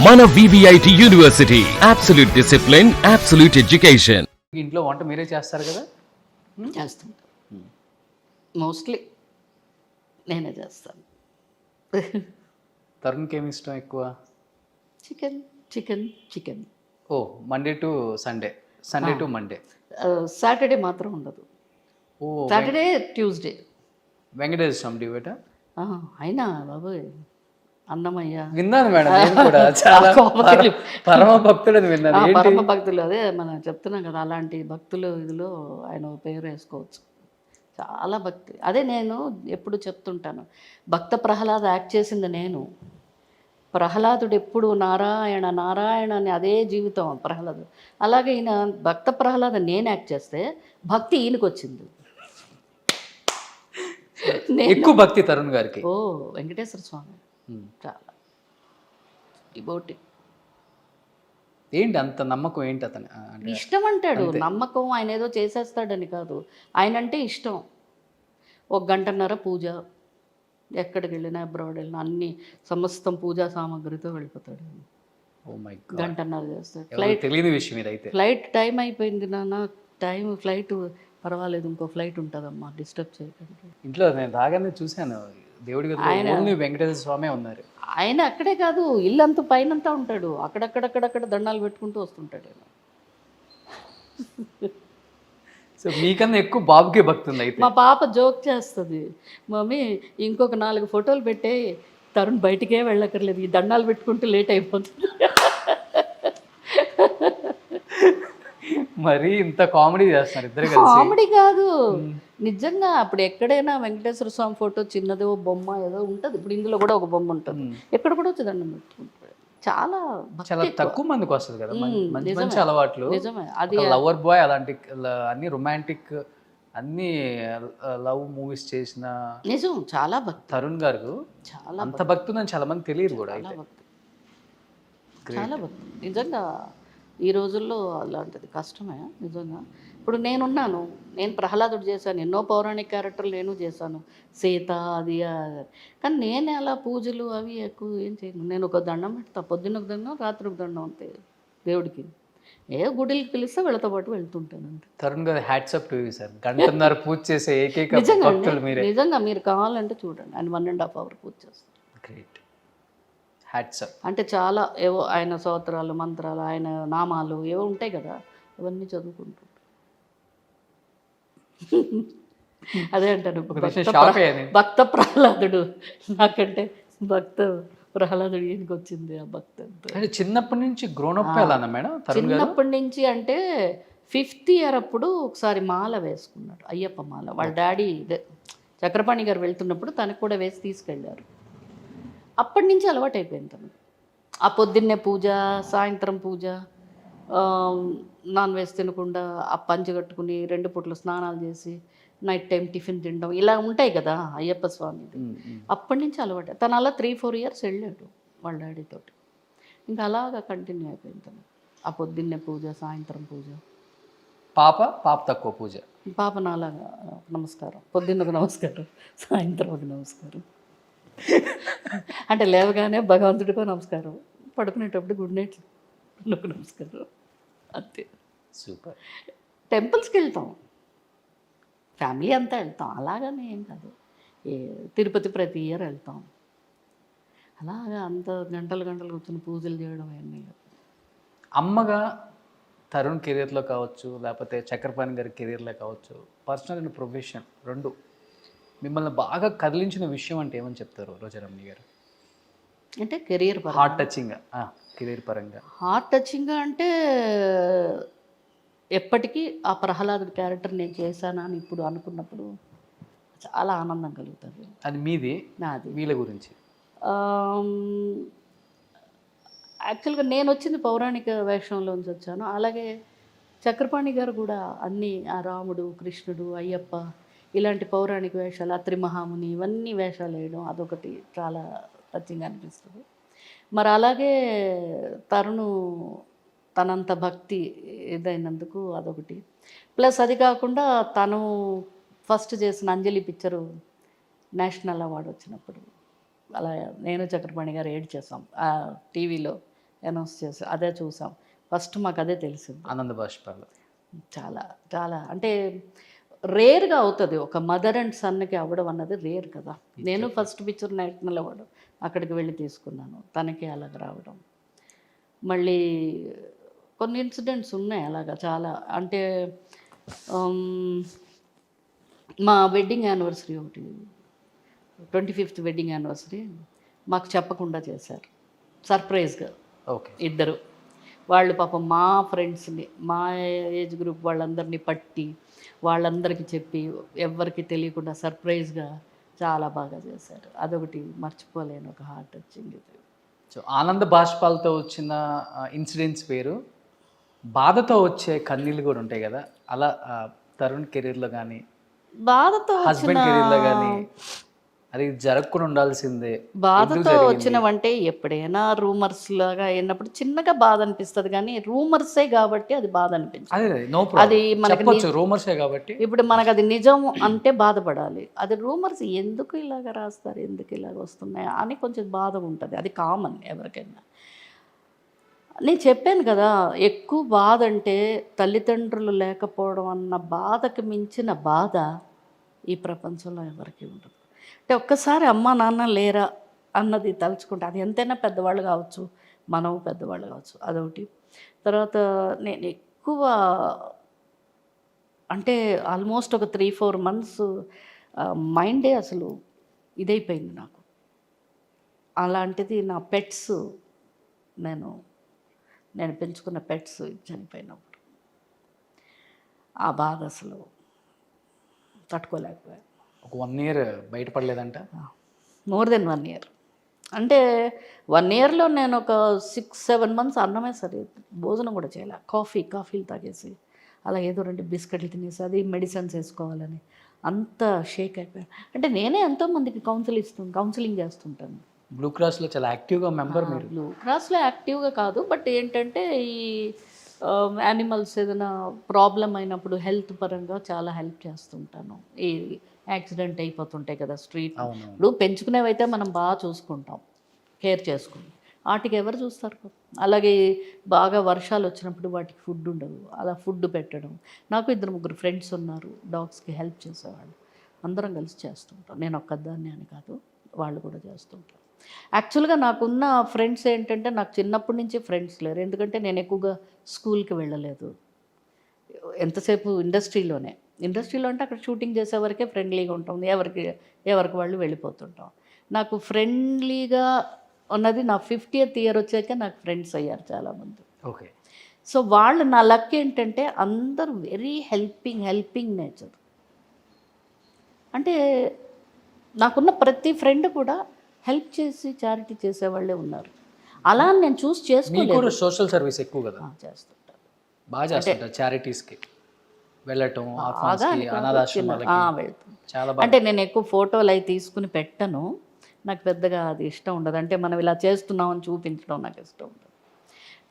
మన VVIT university absolute discipline, absolute education. ఇంట్లో వంట మీరే చేస్తారు కదా? చేస్తుంటా. మోస్ట్లీ నేనే చేస్తాను. తరుణ్కి ఏమి ఇష్టం ఎక్కువ? Chicken chicken chicken. ఓ, Monday to Sunday, Sunday to Monday. Saturday మాత్రం ఉండదు. ఓ, సాటర్డే ట్యూస్డే. వెంకటేశ్వర స్వామి డివేట? అయినా బాబోయ్ అన్నమయ్య విన్నాను మేడం, నేను కూడా చాలా పరమ భక్తుడు అని విన్నాను. ఏంటి? పరమ భక్తులు, అదే మనం చెప్తున్నాం కదా, అలాంటి భక్తులు ఇదిలో ఆయన పేరు వేసుకోవచ్చు. చాలా భక్తి. అదే నేను ఎప్పుడు చెప్తుంటాను, భక్త ప్రహ్లాద్ యాక్ట్ చేసింది నేను. ప్రహ్లాదుడు ఎప్పుడు నారాయణ నారాయణ అని అదే జీవితం ప్రహ్లాదు. అలాగే ఈయన భక్త ప్రహ్లాద నేను యాక్ట్ చేస్తే భక్తి ఈయనకు వచ్చింది. ఎక్కువ భక్తి తరుణ్ గారికి. ఓ వెంకటేశ్వర స్వామి చాలా డివోటీ. ఏంటి అంత నమ్మకం? ఏంటి అతను ఇష్టం అంటాడు. నమ్మకం ఆయన ఏదో చేసేస్తాడని కాదు, ఆయన అంటే ఇష్టం. 1 గంటన్నర పూజ, ఎక్కడికి వెళ్ళినా అబ్రాడ్ వెళ్ళినా అన్ని సమస్తం పూజా సామాగ్రితో వెళ్ళిపోతాడు. ఓ మై గాడ్, గంటన్నర చేస్తాడు. తెలియని విషయం ఇదైతే. ఫ్లైట్ టైం అయిపోయింది నాన్న, టైం ఫ్లైట్ పర్వాలేదు, ఇంకో ఫ్లైట్ ఉంటుందమ్మా, డిస్టర్బ్ చేయకండి. ఇంట్లో నేను రాగానే చూశాను, దేవుడి ఓన్లీ వెంకటేశ్వర స్వామి ఉన్నారు. ఆయన అక్కడే కాదు, ఇల్లంతా పైనంతా ఉంటాడు. అక్కడక్కడక్కడక్కడ దండాలు పెట్టుకుంటూ వస్తుంటాడు ఆయన. సో మీకన్నా ఎక్కువ బాబుకే భక్తి ఉంది అయితే. మా పాప జోక్ చేస్తుంది, మమ్మీ ఇంకొక 4 ఫోటోలు పెట్టే, తరుణ్ బయటికే వెళ్ళక్కర్లేదు, ఈ దండాలు పెట్టుకుంటూ లేట్ అయిపోతుంది. మరి ఇంత కామెడీ చేస్తున్నారు ఇద్దరు కలిసి. కామెడీ కాదు, నిజంగా. అప్పుడు ఎక్కడైనా వెంకటేశ్వర స్వామి ఫోటో చిన్నదో బొమ్మ ఏదో ఉంటుంది. ఇప్పుడు ఇందులో కూడా ఒక బొమ్మ ఉంటుంది, ఎక్కడ కూడా వచ్చి దండం పెట్టుకుంటాడు. చాలా చాలా తక్కువ మందికి వస్తుంది కదా మంచి మంచి అలవాట్లు. నిజమే. అది లవర్ బాయ్, అలాంటి అన్ని రొమాంటిక్, అన్ని లవ్ మూవీస్ చేసిన నిజం. చాలా భక్తి తరుణ్ గారు. చాలా అంత భక్తి ఉందని చాలా మంది తెలియదు కూడా. చాలా భక్తి, చాలా భక్తి నిజంగా. ఈ రోజుల్లో అలాంటిది కష్టమే నిజంగా. ఇప్పుడు నేనున్నాను, నేను ప్రహ్లాదుడు చేశాను, ఎన్నో పౌరాణిక క్యారెక్టర్లు నేను చేశాను, సీత అది. కానీ నేను అలా పూజలు అవి ఎక్కువ ఏం చేయను. నేను ఒక దండం పెడతా, పొద్దున్న ఒక దండం, రాత్రి ఒక దండం, అంతే దేవుడికి. ఏ గుడికి పిలిస్తే వీళ్ళతో పాటు వెళ్తుంటాను అంతే. తరుణ్ గారు hats up to you sir. గంటన్నర పూజ చేసే ఏకైక భక్తులు మీరే. నిజంగా మీరు కావాలంటే చూడండి, ఆయన 1.5 hour పూజ చేస్తారు. Great, hats up. అంటే చాలా ఏవో ఆయన స్తోత్రాలు, మంత్రాలు, ఆయన నామాలు ఏవో ఉంటాయి కదా, అవన్నీ చదువుకుంటుంటారు. అదే అంటాను, భక్త ప్రహ్లాదుడు నాకంటే భక్త ప్రహ్లాదుడు ఈయనకి వచ్చింది ఆ భక్తి. అంటే చిన్నప్పటి నుంచి గ్రోనప్ అలానా మేడం? చిన్నప్పటి నుంచి అంటే 5th year అప్పుడు ఒకసారి మాల వేసుకున్నాడు, అయ్యప్ప మాల. వాళ్ళ డాడీ చక్రపాణి గారు వెళ్తున్నప్పుడు తనకు కూడా వేసి తీసుకెళ్ళారు. అప్పటి నుంచి అలవాటు అయిపోయింది తను. ఆ పొద్దున్నే పూజ, సాయంత్రం పూజ, నాన్ వెజ్ తినకుండా ఆ పంచి కట్టుకుని 2 పూటలు స్నానాలు చేసి నైట్ టైం టిఫిన్ తినడం, ఇలా ఉంటాయి కదా అయ్యప్ప స్వామిది. అప్పటి నుంచి అలవాటు. తను అలా 3-4 years వెళ్ళాడు వాళ్ళ డాడీతోటి. ఇంకా అలాగా కంటిన్యూ అయిపోయింది తను. ఆ పొద్దున్నే పూజ, సాయంత్రం పూజ. పాప తక్కువ పూజ. పాప నాలాగా నమస్కారం, పొద్దున్న ఒక నమస్కారం, సాయంత్రం ఒక నమస్కారం. అంటే లేవగానే భగవంతుడికో నమస్కారం, పడుకునేటప్పుడు గుడ్ నైట్ ఒక నమస్కారం, అంతే. సూపర్. టెంపుల్స్కి వెళ్తాం, ఫ్యామిలీ అంతా వెళ్తాం, అలాగనే ఏం కాదు. తిరుపతి ప్రతి ఇయర్ వెళ్తాం. అలాగా అంత గంటలు గంటలు కూర్చొని పూజలు చేయడం అవన్నీ లేదు. అమ్మగా తరుణ్ కెరీర్లో కావచ్చు, లేకపోతే చక్రపాణి గారి కెరీర్లో కావచ్చు, పర్సనల్ అండ్ ప్రొఫెషన్ రెండు మిమ్మల్ని బాగా కదిలించిన విషయం అంటే ఏమని చెప్తారు రోజారమణి గారు? అంటే కెరీర్ పరంగా, హార్ట్ టచింగ్గా, కెరీర్ పరంగా. హార్ట్ టచింగ్గా అంటే ఎప్పటికీ ఆ ప్రహ్లాదుడి క్యారెక్టర్ నేను చేశానా అని ఇప్పుడు అనుకున్నప్పుడు చాలా ఆనందం కలుగుతుంది. అది మీది? నాది. వీళ్ళ గురించి యాక్చువల్గా నేను వచ్చింది పౌరాణిక వేషంలోంచి వచ్చాను. అలాగే చక్రపాణి గారు కూడా అన్నీ, ఆ రాముడు, కృష్ణుడు, అయ్యప్ప, ఇలాంటి పౌరాణిక వేషాలు, అత్రి మహాముని, ఇవన్నీ వేషాలు వేయడం అదొకటి చాలా టచింగ్ అనిపిస్తుంది. మరి అలాగే తరుణు తనంత భక్తి ఇదైనందుకు అదొకటి. ప్లస్ అది కాకుండా తను ఫస్ట్ చేసిన అంజలి పిక్చరు నేషనల్ అవార్డు వచ్చినప్పుడు అలా నేను చక్రపాణి గారు ఏడ్ చేసాం ఆ టీవీలో అనౌన్స్ చేశారు. అదే చూసాం ఫస్ట్, మాకు అదే తెలిసింది. ఆనంద బాష్పాలు. చాలా చాలా అంటే రేర్గా అవుతుంది ఒక మదర్ అండ్ సన్కి అవ్వడం అన్నది రేర్ కదా. నేను ఫస్ట్ పిక్చర్ నేషనల్ అవార్డు అక్కడికి వెళ్ళి తీసుకున్నాను, తనకి అలాగ రావడం. మళ్ళీ కొన్ని ఇన్సిడెంట్స్ ఉన్నాయి అలాగా చాలా. అంటే మా వెడ్డింగ్ యానివర్సరీ ఒకటి, 25th వెడ్డింగ్ యానివర్సరీ మాకు చెప్పకుండా చేశారు సర్ప్రైజ్గా. ఓకే. ఇద్దరు వాళ్ళు పాపం మా ఫ్రెండ్స్ని, మా ఏజ్ గ్రూప్ వాళ్ళందరినీ పట్టి వాళ్ళందరికీ చెప్పి ఎవ్వరికి తెలియకుండా సర్ప్రైజ్గా చాలా బాగా చేశారు. అదొకటి మర్చిపోలేను, ఒక హార్ట్ వచ్చింది. సో ఆనంద బాష్పాలతో వచ్చిన ఇన్సిడెంట్స్ వేరు, బాధతో వచ్చే కన్నీళ్ళు కూడా ఉంటాయి కదా. అలా తరుణ్ కెరీర్లో కానీ బాధతో హస్బెండ్ కెరీర్లో కానీ అది జరగకుండా ఉండాల్సిందే. బాధతో వచ్చినవంటే ఎప్పుడైనా రూమర్స్ లాగా అయినప్పుడు చిన్నగా బాధ అనిపిస్తుంది, కానీ రూమర్సే కాబట్టి అది బాధ అనిపించదు. అదే నో అది మనకి రూమర్సే కాబట్టి. ఇప్పుడు మనకు అది నిజం అంటే బాధపడాలి, అది రూమర్స్ ఎందుకు ఇలాగ రాస్తారు, ఎందుకు ఇలాగ వస్తున్నాయి అని కొంచెం బాధ ఉంటుంది. అది కామన్ ఎవరికైనా. నేను చెప్పాను కదా, ఎక్కువ బాధ అంటే తల్లిదండ్రులు లేకపోవడం అన్న బాధకి మించిన బాధ ఈ ప్రపంచంలో ఎవరికి ఉండదు. అంటే ఒక్కసారి అమ్మ నాన్న లేరా అన్నది తలుచుకుంటే, అది ఎంతైనా పెద్దవాళ్ళు కావచ్చు, మనం పెద్దవాళ్ళు కావచ్చు, అదొకటి. తర్వాత నేను ఎక్కువ అంటే ఆల్మోస్ట్ ఒక 3-4 months మైండే అసలు ఇదైపోయింది నాకు. అలాంటిది నా పెట్స్, నేను పెంచుకున్న పెట్స్ చనిపోయినప్పుడు ఆ బాధ అసలు తట్టుకోలేకపోయాను. ఒక 1 year బయటపడలేదంట. More than 1 year. అంటే 1 yearలో నేను ఒక 6-7 months అన్నమే సరే భోజనం కూడా చేయలే. కాఫీలు తాగేసి అలా ఏదో 2 బిస్కెట్లు తినేసి, అది మెడిసిన్స్ వేసుకోవాలని అంత షేక్ అయిపోయాను. అంటే నేనే ఎంతోమందికి కౌన్సిలింగ్ చేస్తుంటాను. బ్లూ క్రాస్లో చాలా యాక్టివ్గా మెంబర్ మీరు. బ్లూ క్రాస్లో యాక్టివ్గా కాదు, బట్ ఏంటంటే ఈ యానిమల్స్ ఏదైనా ప్రాబ్లం అయినప్పుడు హెల్త్ పరంగా చాలా హెల్ప్ చేస్తుంటాను. ఈ యాక్సిడెంట్ అయిపోతుంటాయి కదా స్ట్రీట్, ఇప్పుడు పెంచుకునేవైతే మనం బాగా చూసుకుంటాం, కేర్ చేసుకుంటాం. వాటికి ఎవరు చూస్తారు? అలాగే బాగా వర్షాలు వచ్చినప్పుడు వాటికి ఫుడ్ ఉండదు, అలా ఫుడ్ పెట్టడం. నాకు 2-3 ఫ్రెండ్స్ ఉన్నారు డాగ్స్కి హెల్ప్ చేసేవాళ్ళు, అందరం కలిసి చేస్తుంటాం. నేను ఒక్కదాన్ని అని కాదు, వాళ్ళు కూడా చేస్తుంటారు. యాక్చువల్గా నాకున్న ఫ్రెండ్స్ ఏంటంటే, నాకు చిన్నప్పటి నుంచి ఫ్రెండ్స్ లేరు, ఎందుకంటే నేను ఎక్కువగా స్కూల్కి వెళ్ళలేదు. ఎంతసేపు ఇండస్ట్రీలో అంటే అక్కడ షూటింగ్ చేసే వరకే ఫ్రెండ్లీగా ఉంటాం, ఎవరికి వాళ్ళు వెళ్ళిపోతుంటాం. నాకు ఫ్రెండ్లీగా ఉన్నది నా 50th year వచ్చాక నాకు ఫ్రెండ్స్ అయ్యారు చాలామంది. ఓకే. సో వాళ్ళు, నా లక్ ఏంటంటే అందరూ వెరీ హెల్పింగ్ నేచర్. అంటే నాకున్న ప్రతి ఫ్రెండ్ కూడా హెల్ప్ చేసి చారిటీ చేసేవాళ్ళే ఉన్నారు. అలా నేను చూస్ చేసుకోలేదు. సోషల్ సర్వీస్ ఎక్కువ కదా చేస్తుంటారు, బాగా చేస్తుంటారు. చారిటీస్కి వెళ్ళటం, అనాథాశ్రమాలకి వెళ్తాం. చాలా అంటే నేను ఎక్కువ ఫోటోలు అవి తీసుకుని పెట్టను, నాకు పెద్దగా అది ఇష్టం ఉండదు. అంటే మనం ఇలా చేస్తున్నామని చూపించడం నాకు ఇష్టం ఉండదు.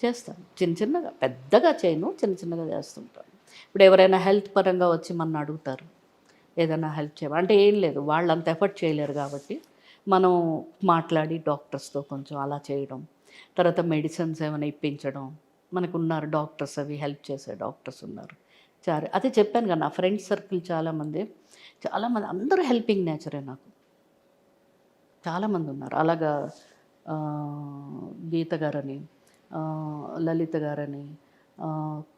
చేస్తాను చిన్నగా, పెద్దగా చేయను, చిన్నగా చేస్తుంటాను. ఇప్పుడు ఎవరైనా హెల్త్ పరంగా వచ్చి మన అడుగుతారు ఏదైనా హెల్ప్ చేయమని, అంటే ఏం లేదు, వాళ్ళు అంత ఎఫర్ట్ చేయలేరు కాబట్టి మనం మాట్లాడి డాక్టర్స్తో కొంచెం అలా చేయడం. తర్వాత మెడిసిన్స్ ఏమైనా ఇప్పించడం, మనకు ఉన్నారు డాక్టర్స్, అవి హెల్ప్ చేసే డాక్టర్స్ ఉన్నారు. అదే చెప్పాను కదా, నా ఫ్రెండ్స్ సర్కిల్ చాలామంది అందరూ హెల్పింగ్ నేచరే. నాకు చాలామంది ఉన్నారు అలాగా. గీత గారని, లలిత గారని,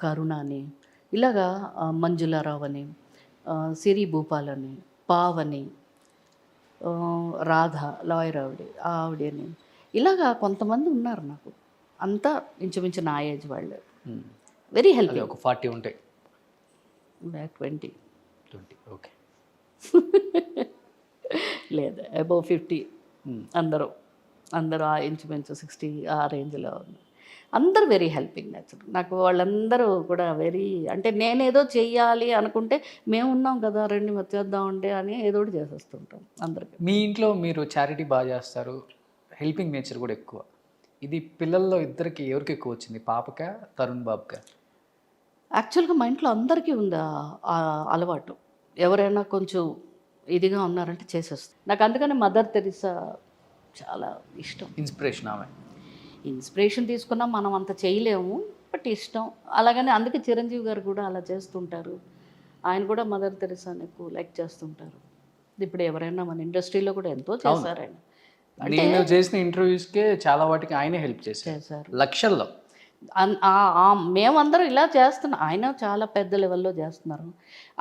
కరుణ అని, ఇలాగా మంజులారావు అని, సిరి భూపాల్ అని, పావని, రాధ లాయర్ ఆవిడని, ఇలాగా కొంతమంది ఉన్నారు నాకు. అంతా ఇంచుమించు నా ఏజ్ వాళ్ళు, వెరీ హెల్పింగ్. ఒక 40 ఉంటాయి, 20. ఓకే. లేదు, అబౌవ్ 50. అందరూ ఇంచుమించు 60 ఆ రేంజ్లో ఉన్నారు. అందరూ వెరీ హెల్పింగ్ నేచర్. నాకు వాళ్ళందరూ కూడా వెరీ, అంటే నేనేదో చెయ్యాలి అనుకుంటే మేము ఉన్నాం కదా రండి వచ్చేద్దామంటే అని ఏదో ఒకటి చేసేస్తుంటాం అందరికీ. మీ ఇంట్లో మీరు చారిటీ బాగా చేస్తారు, హెల్పింగ్ నేచర్ కూడా ఎక్కువ. ఇది పిల్లల్లో ఇద్దరికి ఎవరికి ఎక్కువ వచ్చింది, పాపకా తరుణ్ బాబుకా? యాక్చువల్గా మా ఇంట్లో అందరికీ ఉంది ఆ అలవాటు. ఎవరైనా కొంచెం ఇదిగా ఉన్నారంటే చేసేస్తుంది. నాకు అందుకని మదర్ తెరిసా చాలా ఇష్టం, ఇన్స్పిరేషన్. ఆమె ఇన్స్పిరేషన్ తీసుకున్నా మనం అంత చేయలేము, బట్ ఇష్టం. అలాగని అందుకే చిరంజీవి గారు కూడా అలా చేస్తుంటారు. ఆయన కూడా మదర్ తెరిసాని ఎక్కువ లైక్ చేస్తుంటారు. ఇప్పుడు ఎవరైనా మన ఇండస్ట్రీలో కూడా ఎంతో చేశారు ఆయన. నేను చేసిన ఇంటర్వ్యూస్కే చాలా వాటికి ఆయనే హెల్ప్ చేశారు లక్షల్లో. మేమందరం ఇలా చేస్తున్నాం, ఆయన చాలా పెద్ద లెవెల్లో చేస్తున్నారు.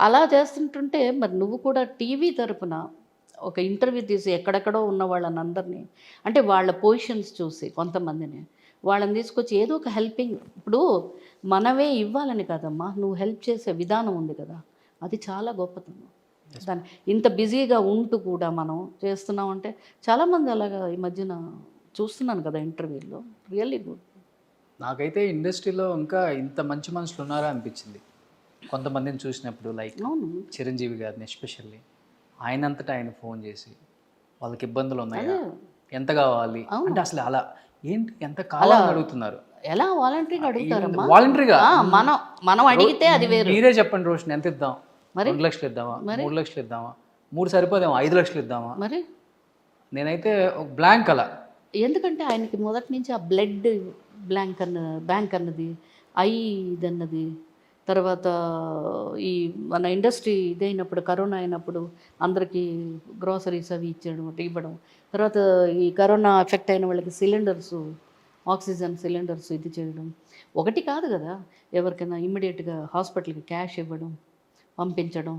అలా చేస్తుంటుంటే మరి నువ్వు కూడా టీవీ తరపున ఒక ఇంటర్వ్యూ తీసి ఎక్కడెక్కడో ఉన్న వాళ్ళని అందరినీ, అంటే వాళ్ళ పొజిషన్స్ చూసి కొంతమందిని వాళ్ళని తీసుకొచ్చి ఏదో ఒక హెల్పింగ్, ఇప్పుడు మనమే ఇవ్వాలని కదమ్మా, నువ్వు హెల్ప్ చేసే విధానం ఉంది కదా, అది చాలా గొప్పతనం. దాన్ని ఇంత బిజీగా ఉంటూ కూడా మనం చేస్తున్నామంటే చాలామంది అలాగా ఈ మధ్యన చూస్తున్నాను కదా ఇంటర్వ్యూలో. Really good. నాకైతే ఇండస్ట్రీలో ఇంకా ఇంత మంచి మనుషులు ఉన్నారా అనిపించింది కొంతమందిని చూసినప్పుడు. లైక్ చిరంజీవి గారిని ఎస్పెషల్లీ, ఆయనంతటా ఆయన ఫోన్ చేసి వాళ్ళకి ఇబ్బందులు ఉన్నాయా, ఎంత కావాలి అంటే అసలు అలా ఏంటి ఎంత కావాలని అడుగుతున్నారు. ఎలా వాలంటరీగా అడుగుతారమ్మా? వాలంటరీగా మనం అడిగితే అది వేరు. మీరే చెప్పండి రోషన్, ఎంత ఇద్దాం? 2 లక్షలు ఇద్దామా, 3 లక్షలు ఇద్దామా, 3 సరిపోదేమో, 5 లక్షలు ఇద్దామా? మరి నేనైతే బ్లాంక్ అలా. ఎందుకంటే ఆయనకి మొదటి నుంచి ఆ బ్లడ్ బ్యాంక్ అన్నది, ఐ ఇదన్నది, తర్వాత ఈ మన ఇండస్ట్రీ ఇదైనప్పుడు కరోనా అయినప్పుడు అందరికీ గ్రోసరీస్ అవి ఇవ్వడం, తర్వాత ఈ కరోనా ఎఫెక్ట్ అయిన వాళ్ళకి సిలిండర్స్, ఆక్సిజన్ సిలిండర్స్ ఇది చేయడం. ఒకటి కాదు కదా, ఎవరికైనా ఇమ్మీడియట్గా హాస్పిటల్కి క్యాష్ ఇవ్వడం, పంపించడం,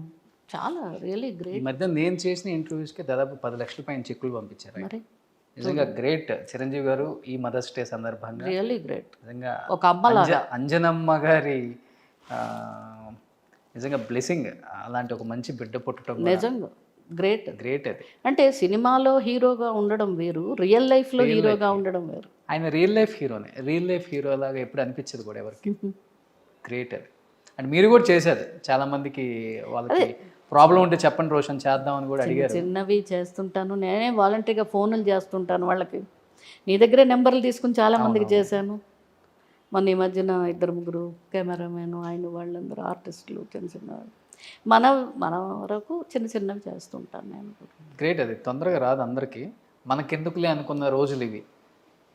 చాలా రియల్లీ గ్రేట్. ఈ మధ్య నేను చేసిన ఇంటర్వ్యూస్కి దాదాపు 10 లక్షల పైన చెక్కులు పంపించారు. మరి నిజంగా గ్రేట్ చిరంజీవి గారు. ఈ మదర్స్ డే సందర్భంగా రియల్లీ గ్రేట్. నిజంగా ఒక అమ్మలాగా అంజనమ్మ గారి నిజంగా బ్లెస్సింగ్, అలాంటి ఒక మంచి బిడ్డ పుట్టడం నిజంగా గ్రేట్. గ్రేట్. అది అంటే సినిమాలో హీరోగా ఉండడం వేరు, రియల్ లైఫ్లో హీరోగా ఉండడం వేరు. ఆయన రియల్ లైఫ్ హీరోనే, రియల్ లైఫ్ హీరో లాగా ఎప్పుడు అనిపించదు కూడా ఎవరికి. గ్రేట్ అది. అండ్ మీరు కూడా చేశారు చాలా మందికి, వాళ్ళకి ప్రాబ్లం ఉంటే చెప్పండి రోషన్ చేద్దామని కూడా అడిగారు. చిన్నవి చేస్తుంటాను, నేనే వాలంటరీగా ఫోన్లు చేస్తుంటాను వాళ్ళకి. నీ దగ్గరే నెంబర్లు తీసుకుని చాలా మందికి చేశాను. మొన్న ఈ మధ్యన 2-3 కెమెరామెన్, ఆయన వాళ్ళందరూ ఆర్టిస్టులు, చిన్న చిన్నవాళ్ళు, మన వరకు చిన్న చిన్నవి చేస్తుంటాను నేను. గ్రేట్. అది తొందరగా రాదు అందరికీ, మనకెందుకులే అనుకున్న రోజులు ఇవి.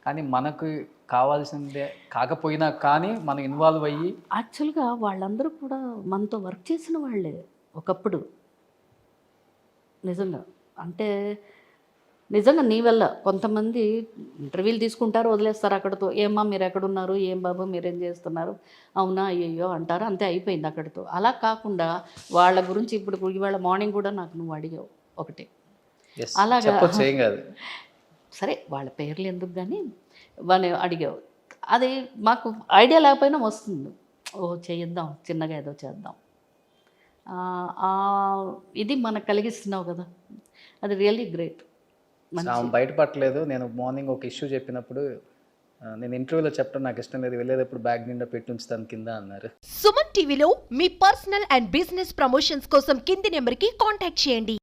కానీ మనకు కావాల్సిందే కాకపోయినా కానీ మనం ఇన్వాల్వ్ అయ్యి, యాక్చువల్గా వాళ్ళందరూ కూడా మనతో వర్క్ చేసిన వాళ్ళే ఒకప్పుడు. నిజంగా అంటే నిజంగా నీ వల్ల కొంతమంది ఇంటర్వ్యూలు తీసుకుంటారు, వదిలేస్తారు అక్కడితో. ఏమ్మా మీరు ఎక్కడున్నారు, ఏం బాబు మీరేం చేస్తున్నారు, అవునా అయ్యయ్యో అంటారు, అంతే అయిపోయింది అక్కడితో. అలా కాకుండా వాళ్ళ గురించి ఇప్పుడు ఇవాళ మార్నింగ్ కూడా నాకు నువ్వు అడిగావు ఒకటి, అలాగా సరే వాళ్ళ పేర్లు ఎందుకు కానీ వాళ్ళని అడిగావు, అది మాకు ఐడియా లేకపోయినా వస్తుంది, ఓ చేద్దాం చిన్నగా ఏదో చేద్దాం, ఇది మనకు కలిగిస్తున్నావు కదా, అది రియల్లీ గ్రేట్. బయటపడలేదు. నేను మార్నింగ్ ఒక ఇష్యూ చెప్పినప్పుడు, నేను ఇంటర్వ్యూలో చెప్పడం నాకు ఇష్టం లేదు, వెళ్ళేటప్పుడు బ్యాగ్ నిండా పెట్టి ఉంచుతాను కింద అన్నారు. సుమన్ టీవీలో మీ పర్సనల్ అండ్ బిజినెస్ ప్రమోషన్స్ కోసం కింది నెంబర్కి కాంటాక్ట్ చేయండి.